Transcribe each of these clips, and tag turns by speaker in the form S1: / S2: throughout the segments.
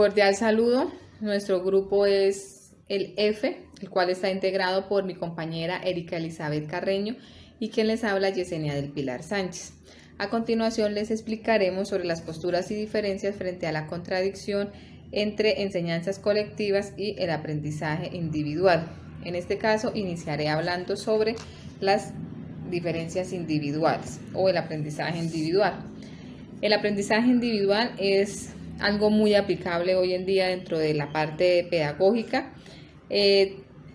S1: Cordial saludo. Nuestro grupo es el F, el cual está integrado por mi compañera Erika Elizabeth Carreño y quien les habla Yesenia del Pilar Sánchez. A continuación les explicaremos sobre las posturas y diferencias frente a la contradicción entre enseñanzas colectivas y el aprendizaje individual. En este caso iniciaré hablando sobre las diferencias individuales o el aprendizaje individual. El aprendizaje individual es algo muy aplicable hoy en día dentro de la parte pedagógica.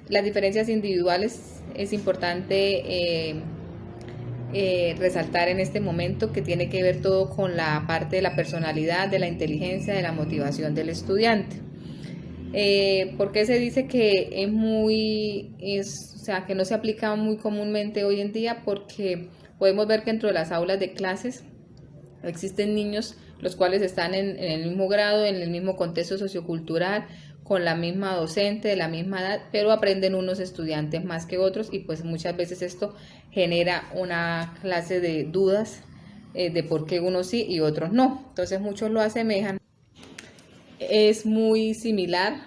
S1: Las diferencias individuales es importante resaltar en este momento que tiene que ver todo con la parte de la personalidad, de la inteligencia, de la motivación del estudiante. ¿Por qué se dice que que no se aplica muy comúnmente hoy en día? Porque podemos ver que dentro de las aulas de clases existen niños los cuales están en el mismo grado, en el mismo contexto sociocultural, con la misma docente, de la misma edad, pero aprenden unos estudiantes más que otros y pues muchas veces esto genera una clase de dudas de por qué unos sí y otros no. Entonces muchos lo asemejan. Es muy similar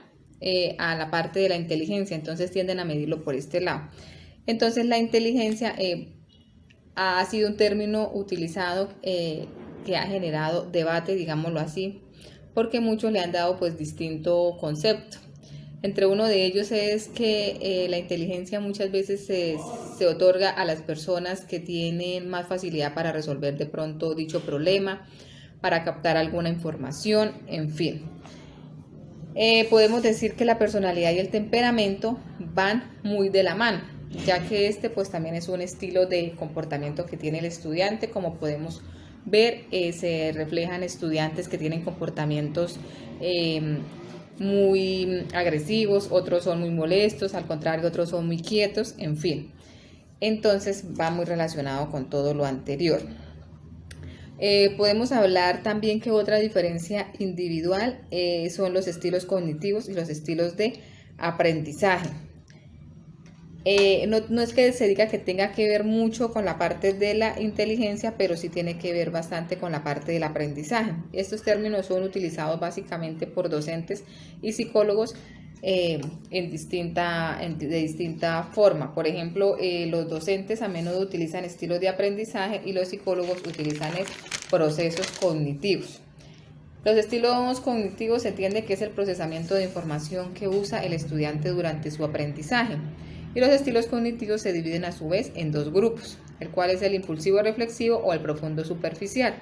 S1: a la parte de la inteligencia, entonces tienden a medirlo por este lado. Entonces la inteligencia ha sido un término utilizado que ha generado debate, digámoslo así, porque muchos le han dado pues distinto concepto. Entre uno de ellos es que la inteligencia muchas veces se otorga a las personas que tienen más facilidad para resolver de pronto dicho problema, para captar alguna información, en fin. Podemos decir que la personalidad y el temperamento van muy de la mano, ya que este pues también es un estilo de comportamiento que tiene el estudiante. Como podemos ver, se reflejan estudiantes que tienen comportamientos muy agresivos, otros son muy molestos, al contrario, otros son muy quietos, en fin. Entonces va muy relacionado con todo lo anterior. Podemos hablar también que otra diferencia individual son los estilos cognitivos y los estilos de aprendizaje. No es que se diga que tenga que ver mucho con la parte de la inteligencia, pero sí tiene que ver bastante con la parte del aprendizaje. Estos términos son utilizados básicamente por docentes y psicólogos de distinta forma. Por ejemplo, los docentes a menudo utilizan estilos de aprendizaje y los psicólogos utilizan procesos cognitivos. Los estilos cognitivos se entiende que es el procesamiento de información que usa el estudiante durante su aprendizaje. Y los estilos cognitivos se dividen a su vez en dos grupos, el cual es el impulsivo reflexivo o el profundo superficial.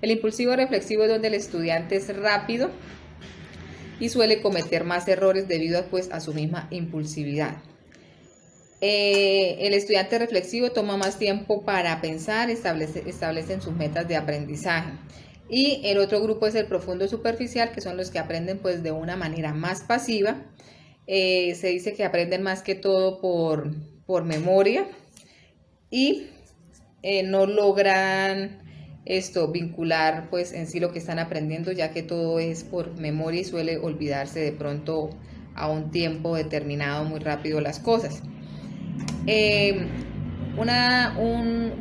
S1: El impulsivo reflexivo es donde el estudiante es rápido y suele cometer más errores debido a su misma impulsividad. El estudiante reflexivo toma más tiempo para pensar, establecen sus metas de aprendizaje. Y el otro grupo es el profundo superficial, que son los que aprenden pues de una manera más pasiva. Se dice que aprenden más que todo por memoria y no logran vincular pues en sí lo que están aprendiendo, ya que todo es por memoria y suele olvidarse de pronto a un tiempo determinado muy rápido las cosas.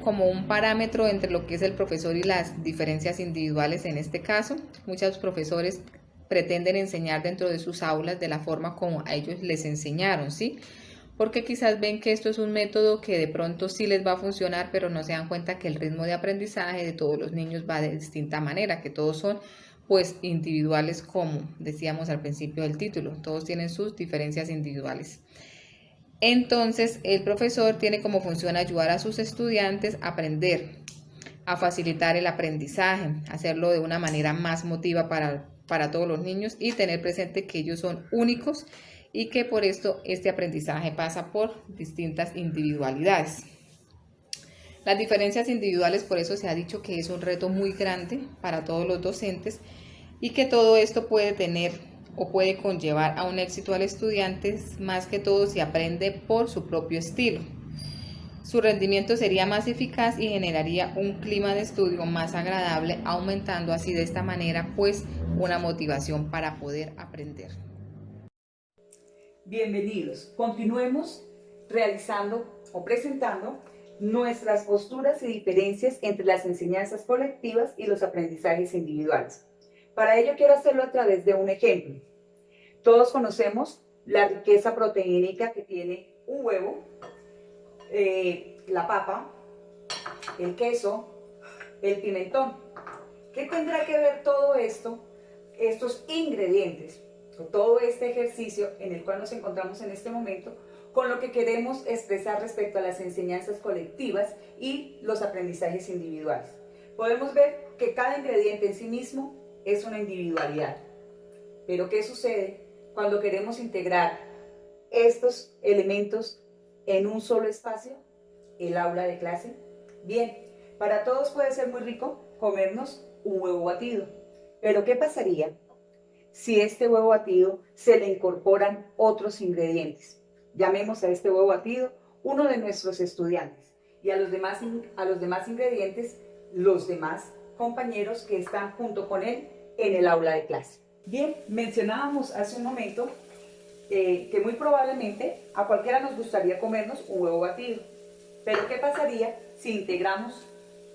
S1: Como un parámetro entre lo que es el profesor y las diferencias individuales en este caso, muchos profesores pretenden enseñar dentro de sus aulas de la forma como a ellos les enseñaron, ¿sí? Porque quizás ven que esto es un método que de pronto sí les va a funcionar, pero no se dan cuenta que el ritmo de aprendizaje de todos los niños va de distinta manera, que todos son pues individuales, como decíamos al principio del título, todos tienen sus diferencias individuales. Entonces el profesor tiene como función ayudar a sus estudiantes a aprender, a facilitar el aprendizaje, hacerlo de una manera más emotiva para todos los niños y tener presente que ellos son únicos y que por esto este aprendizaje pasa por distintas individualidades. Las diferencias individuales, por eso se ha dicho que es un reto muy grande para todos los docentes y que todo esto puede tener o puede conllevar a un éxito al estudiante, más que todo si aprende por su propio estilo. Su rendimiento sería más eficaz y generaría un clima de estudio más agradable, aumentando así de esta manera pues una motivación para poder aprender.
S2: Bienvenidos. Continuemos realizando o presentando nuestras posturas y diferencias entre las enseñanzas colectivas y los aprendizajes individuales. Para ello quiero hacerlo a través de un ejemplo. Todos conocemos la riqueza proteínica que tiene un huevo, la papa, el queso, el pimentón. ¿Qué tendrá que ver todo esto, estos ingredientes, todo este ejercicio en el cual nos encontramos en este momento, con lo que queremos expresar respecto a las enseñanzas colectivas y los aprendizajes individuales? Podemos ver que cada ingrediente en sí mismo es una individualidad. Pero ¿qué sucede cuando queremos integrar estos elementos en un solo espacio? El aula de clase. Bien, para todos puede ser muy rico comernos un huevo batido. Pero ¿qué pasaría si este huevo batido se le incorporan otros ingredientes? Llamemos a este huevo batido uno de nuestros estudiantes y a los demás ingredientes los demás compañeros que están junto con él en el aula de clase. Bien, mencionábamos hace un momento que muy probablemente a cualquiera nos gustaría comernos un huevo batido. Pero ¿qué pasaría si integramos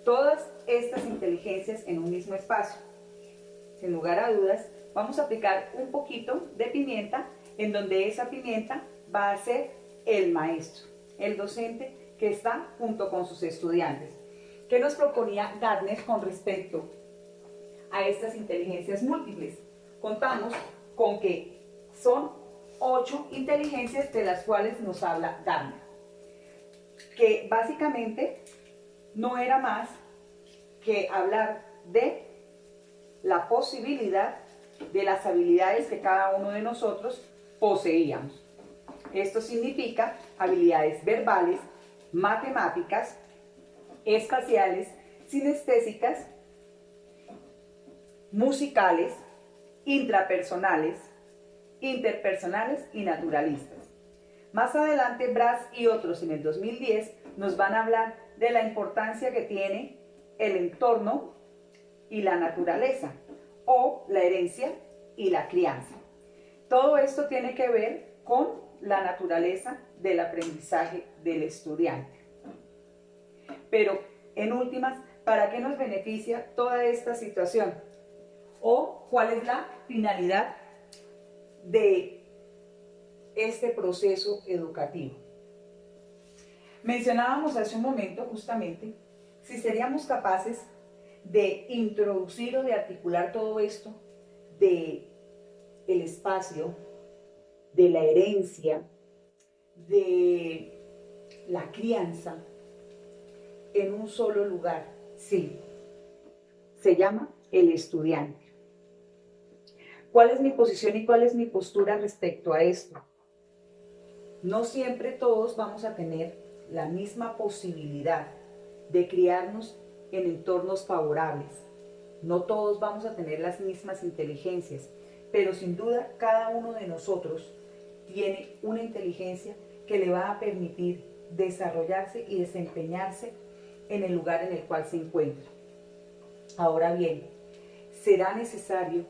S2: todas estas inteligencias en un mismo espacio? Sin lugar a dudas, vamos a aplicar un poquito de pimienta, en donde esa pimienta va a ser el maestro, el docente que está junto con sus estudiantes. ¿Qué nos proponía Gardner con respecto a estas inteligencias múltiples? Contamos con que son 8 inteligencias de las cuales nos habla Gardner, que básicamente no era más que hablar de la posibilidad de las habilidades que cada uno de nosotros poseíamos. Esto significa habilidades verbales, matemáticas, espaciales, sinestésicas, musicales, intrapersonales, interpersonales y naturalistas. Más adelante, Brass y otros en el 2010 nos van a hablar de la importancia que tiene el entorno y la naturaleza, o la herencia y la crianza. Todo esto tiene que ver con la naturaleza del aprendizaje del estudiante. Pero, en últimas, ¿para qué nos beneficia toda esta situación? ¿O cuál es la finalidad de este proceso educativo? Mencionábamos hace un momento justamente si seríamos capaces de introducir o de articular todo esto de el espacio, de la herencia, de la crianza en un solo lugar. Sí, se llama el estudiante. ¿Cuál es mi posición y cuál es mi postura respecto a esto? No siempre todos vamos a tener la misma posibilidad de criarnos en entornos favorables. No todos vamos a tener las mismas inteligencias, pero sin duda cada uno de nosotros tiene una inteligencia que le va a permitir desarrollarse y desempeñarse en el lugar en el cual se encuentra. Ahora bien, será necesario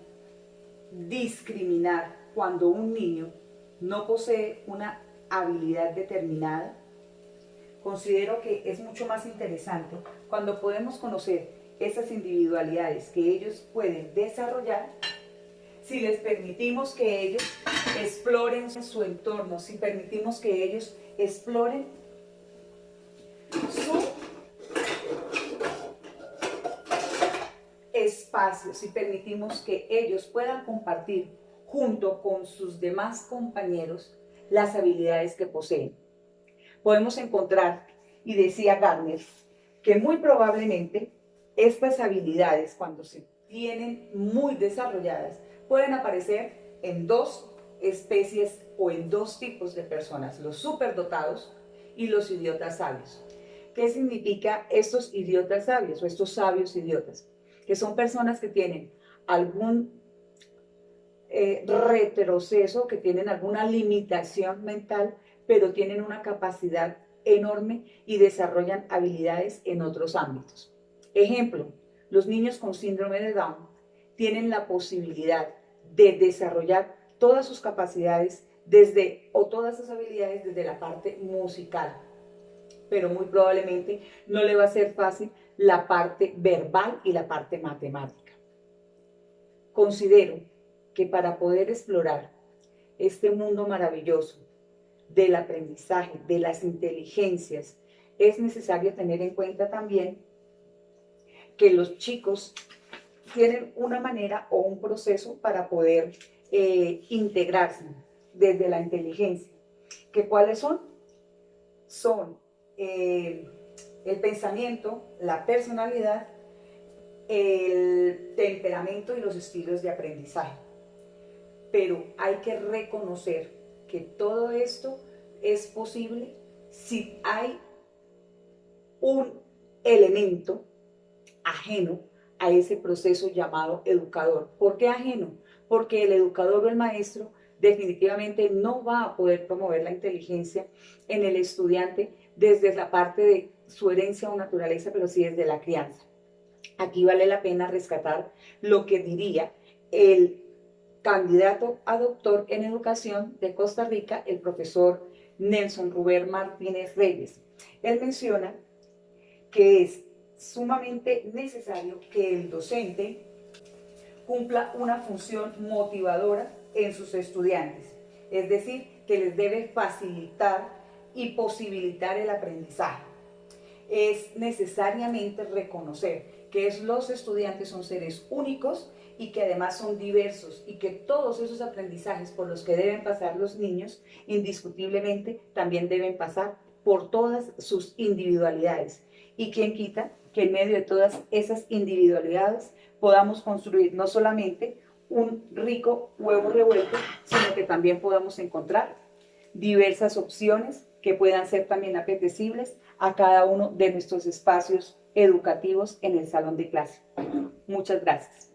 S2: discriminar cuando un niño no posee una habilidad determinada. Considero que es mucho más interesante cuando podemos conocer esas individualidades que ellos pueden desarrollar, si les permitimos que ellos exploren su entorno, si permitimos que ellos exploren su espacio, si permitimos que ellos puedan compartir junto con sus demás compañeros las habilidades que poseen. Podemos encontrar, y decía Gardner, que muy probablemente estas habilidades, cuando se tienen muy desarrolladas, pueden aparecer en dos especies o en dos tipos de personas: los superdotados y los idiotas sabios. ¿Qué significa estos idiotas sabios o estos sabios idiotas? Que son personas que tienen algún retroceso, que tienen alguna limitación mental, pero tienen una capacidad enorme y desarrollan habilidades en otros ámbitos. Ejemplo, los niños con síndrome de Down tienen la posibilidad de desarrollar todas sus capacidades todas sus habilidades desde la parte musical, pero muy probablemente no le va a ser fácil la parte verbal y la parte matemática. Considero que para poder explorar este mundo maravilloso del aprendizaje, de las inteligencias, es necesario tener en cuenta también que los chicos tienen una manera o un proceso para poder integrarse desde la inteligencia. ¿Que cuáles son? Son el pensamiento, la personalidad, el temperamento y los estilos de aprendizaje. Pero hay que reconocer que todo esto es posible si hay un elemento ajeno a ese proceso llamado educador. ¿Por qué ajeno? Porque el educador o el maestro definitivamente no va a poder promover la inteligencia en el estudiante desde la parte de su herencia o naturaleza, pero sí desde la crianza. Aquí vale la pena rescatar lo que diría el candidato a doctor en educación de Costa Rica, el profesor Nelson Rubén Martínez Reyes. Él menciona que es sumamente necesario que el docente cumpla una función motivadora en sus estudiantes, es decir, que les debe facilitar y posibilitar el aprendizaje. Es necesariamente reconocer que los estudiantes son seres únicos y que además son diversos y que todos esos aprendizajes por los que deben pasar los niños indiscutiblemente también deben pasar por todas sus individualidades. Y quién quita que en medio de todas esas individualidades podamos construir no solamente un rico huevo revuelto, sino que también podamos encontrar diversas opciones que puedan ser también apetecibles a cada uno de nuestros espacios educativos en el salón de clase. Muchas gracias.